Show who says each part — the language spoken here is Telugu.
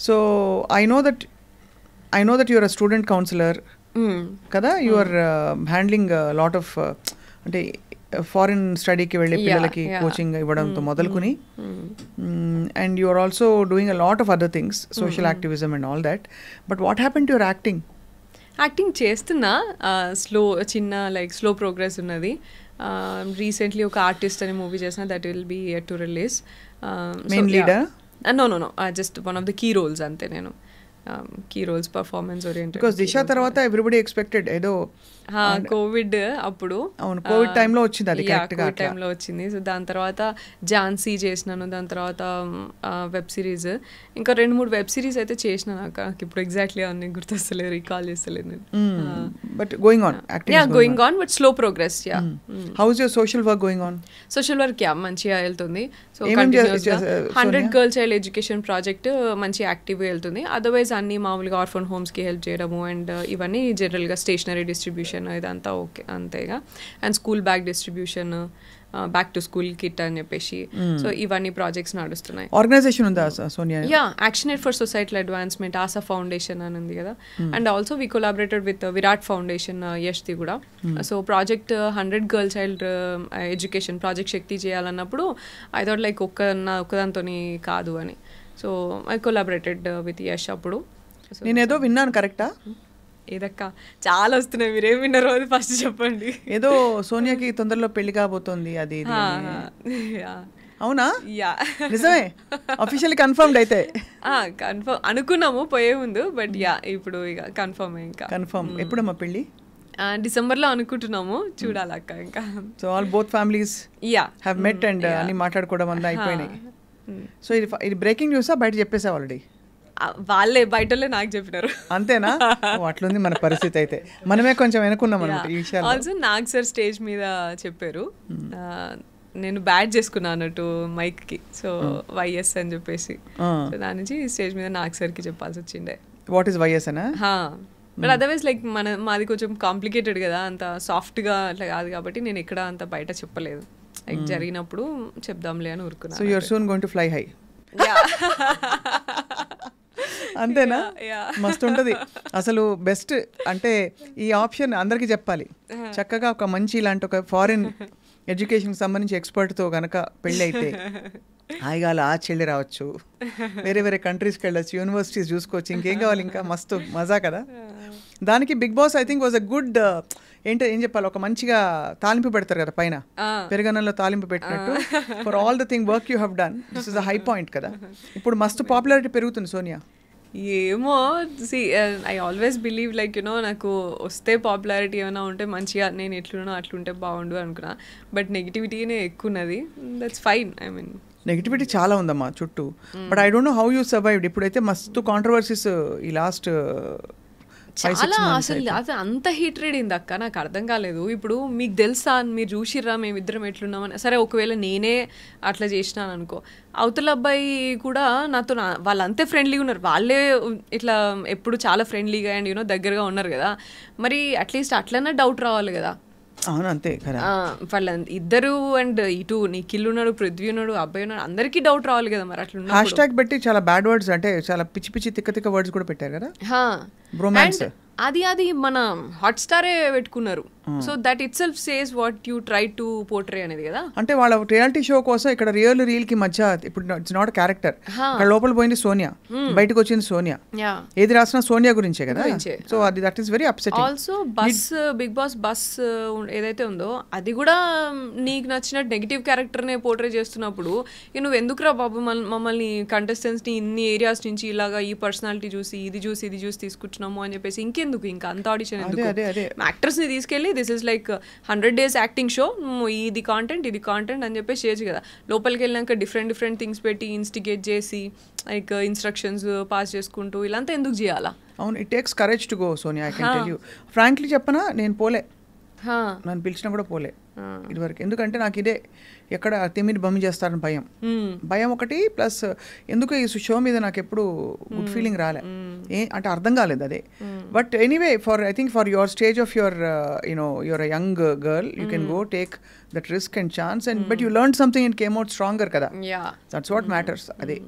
Speaker 1: So I know that your a student counsellor కదా, you are handling lot of అంటే ఫారిన్ స్టడీకి వెళ్ళే పిల్లలకి కోచింగ్ ఇవ్వడంతో మొదలుకుని, and you are also doing a lot of other things, social activism and all that. But what happen to your acting?
Speaker 2: Acting చేస్తున్నా, స్లో ప్రోగ్రెస్ ఉన్నది. రీసెంట్లీ ఒక ఆర్టిస్ట్ అనే మూవీ చేసిన, that will be to release.
Speaker 1: Main leader?
Speaker 2: No, just one of the key roles అంతే. నేను key roles, performance oriented.
Speaker 1: Because Disha తర్వాత ఎవ్రీబడి ఎక్స్పెక్టెడ్ ఏదో
Speaker 2: కోవిడ్ అప్పుడు,
Speaker 1: అవును కోవిడ్ టైంలో వచ్చింది అది,
Speaker 2: కోవిడ్ టైంలో వచ్చింది. సో దాని తర్వాత ఝాన్సీ చేసినాను, దాని తర్వాత వెబ్ సిరీస్, ఇంకా 2-3 వెబ్ సిరీస్ అయితే చేసిన. నాకు ఇప్పుడు ఎగ్జాక్ట్లీ అన్ని గుర్తొస్తలేదు, రీకాల్ చేస్తలేదు నేను.
Speaker 1: But going on,
Speaker 2: going on, but slow progress.
Speaker 1: How is your social work going on?
Speaker 2: Social work మంచిగా వెళ్తుంది. So 100 girl child education project మంచి యాక్టివ్గా వెళ్తుంది. అదర్వైజ్ అన్ని మామూలుగా ఆర్ఫన్ హోమ్స్కి హెల్ప్ చేయడము, అండ్ ఇవన్నీ జనరల్గా స్టేషనరీ డిస్ట్రిబ్యూషన్ ఇదంతా ఓకే అంతేగా. And school bag distribution, back to school kit అని చెప్పేసి, సో ఇవన్నీ ప్రాజెక్ట్స్ నడుస్తున్నాయి.
Speaker 1: ఆర్గనైజేషన్ ఉందా Sonia?
Speaker 2: Actionate for societal advancement, ASA foundation అని ఉంది కదా. And also we collaborated with Virat foundation, యష్ది కూడా. So project 100 girl child education project Shakti చేయాలన్నప్పుడు ఐ థాట్ లైక్ ఒక్కదాంతో కాదు అని. So I collaborated with Yash అప్పుడు.
Speaker 1: నేను ఏదో విన్నాను, కరెక్టా?
Speaker 2: ఏదక్క చాలా వస్తున్నాయి, మీరేం విన్నారో అది ఫస్ట్ చెప్పండి.
Speaker 1: ఏదో సోనియాకి తొందరలో పెళ్లి కాబోతోంది అది, అవునా? నిజమే? అఫీషియల్లీ కన్ఫర్మ్డ్ అయితే?
Speaker 2: కన్ఫర్మ్ అనుకున్నాము పోయే ముందు, బట్ ఇప్పుడు ఇక కన్ఫర్మ్. ఇంకా
Speaker 1: కన్ఫర్మ్. ఎప్పుడమ్మా పెళ్ళి?
Speaker 2: డిసెంబర్లో అనుకుంటున్నాము, చూడాలక్క. ఇంకా so
Speaker 1: all both families have met and అన్ని మాట్లాడుకోవడం అంతా అయిపోయినాయి. సో ఇది బ్రేకింగ్ న్యూసా, బయట చెప్పేసా ఆల్రెడీ?
Speaker 2: వాళ్ళే బయటలే నాకు చెప్పినారు.
Speaker 1: అంతేనా? అట్లుంది మన పరిస్థితి అయితే, మనమే కొంచెం వెనుకున్నాం అనమాట ఈ విషయాలు.
Speaker 2: ఆల్సో నాగ్ సార్ స్టేజ్ మీద చెప్పారు, నేను బ్యాడ్ చేసుకున్నాను అన్నట్టు మైక్కి, సో వైఎస్ అని చెప్పేసి. సో దాని నుంచి స్టేజ్ మీద నాగ్ సార్కి చెప్పాల్సి వచ్చిండే.
Speaker 1: వాట్ ఈస్ వైఎస్ అనా?
Speaker 2: బట్ అదర్వైజ్ లైక్ మాది కొంచెం కాంప్లికేటెడ్ కదా, అంత సాఫ్ట్గా అట్లా కాదు కాబట్టి నేను ఎక్కడ అంత బయట చెప్పలేదు. లైక్ జరిగినప్పుడు చెప్దాంలే అని ఊరుకున్నాను.
Speaker 1: So you are soon going to fly high. అంతేనా? మస్తు ఉంటుంది అసలు. బెస్ట్ అంటే ఈ ఆప్షన్ అందరికీ చెప్పాలి. చక్కగా ఒక మంచి ఇలాంటి ఒక ఫారిన్ ఎడ్యుకేషన్కి సంబంధించి ఎక్స్పర్ట్తో కనుక పెళ్ళి అయితే హాయిగా ఆ చెల్లి రావచ్చు, వేరే వేరే కంట్రీస్కి వెళ్ళచ్చు, యూనివర్సిటీస్ చూసుకోవచ్చు, ఇంకేం కావాలి, ఇంకా మస్తు మజా కదా. దానికి Bigg Boss I think was a good, ఏం చెప్పాలి, ఒక మంచిగా తాలింపు పెడతారు కదా పైన, పెరుగన్నంలో తాలింపు పెట్టినట్టు. For all the thing work you have done, this is a high point కదా. ఇప్పుడు మస్తు పాపులారిటీ పెరుగుతుంది సోనియా.
Speaker 2: ఏమో, ఐ ఆల్వేస్ బిలీవ్ లైక్ నాకు వస్తే పాపులారిటీ ఏమైనా ఉంటే మంచిగా, నేను ఎట్లున్నానో అట్లుంటే బాగుండు అనుకున్నా. బట్ నెగిటివిటీనే ఎక్కువ ఉన్నది, that's fine. I mean
Speaker 1: negativity చాలా ఉందమ్మా చుట్టూ. But I don't know how you survived. ఇప్పుడైతే మస్తు కాంట్రవర్సీస్ ఈ లాస్ట్
Speaker 2: చాలా, అసలు అంత హీట్రేడ్ అయింది అక్క, నాకు అర్థం కాలేదు. ఇప్పుడు మీకు తెలుసా, మీరు చూసిర్రా మేమిద్దరం ఎట్లున్నామని? సరే ఒకవేళ నేనే అట్లా చేసినాను అనుకో, అవతల అబ్బాయి కూడా నాతో వాళ్ళు అంతే ఫ్రెండ్లీగా ఉన్నారు, వాళ్ళే ఇట్లా ఎప్పుడు చాలా ఫ్రెండ్లీగా అండ్ దగ్గరగా ఉన్నారు కదా, మరి అట్లీస్ట్ అట్లనే డౌట్ రావాలి కదా.
Speaker 1: అవును అంతే కదా,
Speaker 2: వాళ్ళ ఇద్దరు అండ్ ఇటు నిఖిల్ ఉన్నాడు, పృథ్వీ ఉన్నాడు, అబ్బాయి ఉన్నాడు, అందరికీ డౌట్ రావాలి కదా. మరి అట్లా
Speaker 1: హ్యాష్ ట్యాగ్ పెట్టి చాలా బ్యాడ్ వర్డ్స్, అంటే చాలా పిచ్చి పిచ్చి తిక్క తిక్క వర్డ్స్ కూడా పెట్టారు కదా. బ్రోమాన్స్
Speaker 2: అది మన హాట్ స్టారే పెట్టుకున్నారు. So that it self says what you try to portray అనేది కదా.
Speaker 1: అంటే వాళ్ళ రియాలిటీ షో కోసం ఇక్కడ రియల్ కి మధ్య ఇప్పుడు ఇట్స్ నాట్ క్యారెక్టర్. ఇక్కడ లోపల పోయింది సోనియా, బయటకు వచ్చింది సోనియా, ఏది రాసినా సోనియా గురించే కదా. సో అది that is very upsetting.
Speaker 2: Also Bigg Boss Buzz ఏదైతే ఉందో అది కూడా నీకు నచ్చిన నెగిటివ్ క్యారెక్టర్ నే పోర్ట్రే చేస్తున్నప్పుడు నువ్వు ఎందుకురా బాబు మమ్మల్ని కంటెస్టెంట్స్ ని ఇన్ని ఏరియాస్ నుంచి ఇలాగా ఈ పర్సనాలిటీ చూసి ఇది చూసి తీసుకుంటున్నాము అని చెప్పేసి ఇంకెందుకు, ఇంకా అంత ఆడిషన్ ఎందుకు? యాక్టర్స్ ని తీసుకెళ్ళి this is like 100 days acting show, ఇది కాంటెంట్ అని చెప్పేసి చేయొచ్చు కదా. లోపలికి వెళ్ళినాక డిఫరెంట్ థింగ్స్ పెట్టి ఇన్స్టిగేట్ చేసి లైక్ ఇన్స్ట్రక్షన్స్ పాస్ చేసుకుంటూ ఇలాంతా ఎందుకు చేయాలా?
Speaker 1: అవును, it takes courage to go Sonia. I can tell you frankly చెప్పనా, నేను పోలే, నన్ను పిలిచినా కూడా పోలే ఇదివరకు. ఎందుకంటే నాకు ఇదే ఎక్కడ తిమ్మిని బమ్మి చేస్తారని భయం ఒకటి, ప్లస్ ఎందుకు ఈ షో మీద నాకు ఎప్పుడు గుడ్ ఫీలింగ్ రాలే, అంటే అర్థం కాలేదు అదే. But anyway, I think for your stage of your your a young girl, you can go take that risk and chance, and but you learn something and came out stronger కదా. That's what matters. అదే